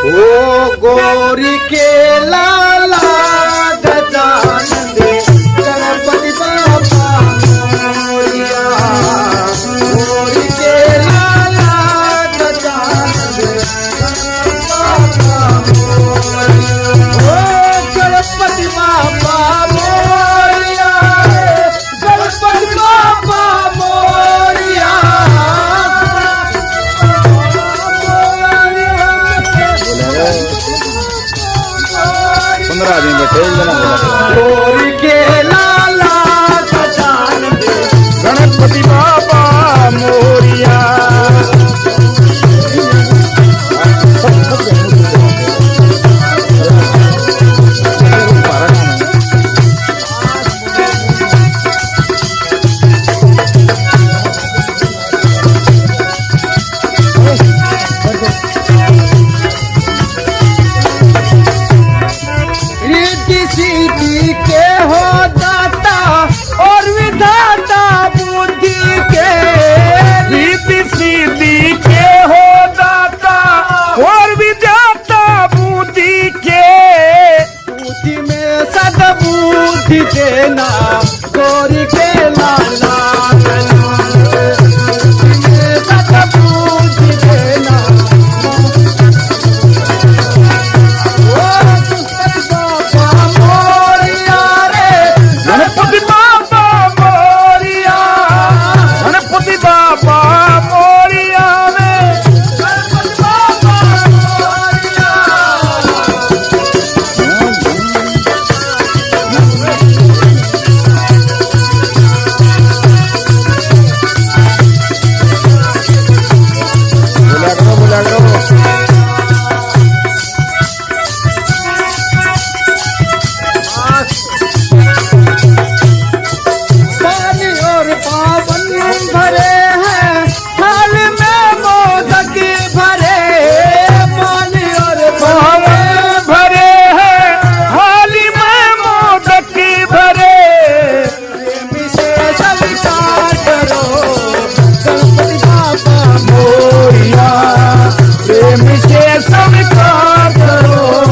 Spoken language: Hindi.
ओ गोरी के लाला गजानन दे गणपति बाबा मोरिया। गोरी के लाला गजानन दे गणपति बाबा मोरिया। ओ गणपति बाबा मोरिया, गणपति बाबा मोरिया। 15 आदमी बैठे एक जना बोला गोरी के लाला गजानन दे गणपति बाबा मोरिया। रिद्धि सिद्धि के हो दाता और विधाता बुद्धि के। रिद्धि सिद्धि के हो दाता और विधाता बुद्धि के। बुद्धि में सद्बुद्धि देना गोरी के लाला बुद्धि में सद्बुद्धि देना। गणपति बाबा मोरिया, गणपति बाबा मोरिया में गणपति बाबा मोरिया। बोला करो पानी और पावन भरे हैं थाल में मोदक भरे। पानी और पावन भरे हैं थाली में मोदक भरे। प्रेम से स्वीकार करो गणपति बाबा मोरिया प्रेम से स्वीकार करो।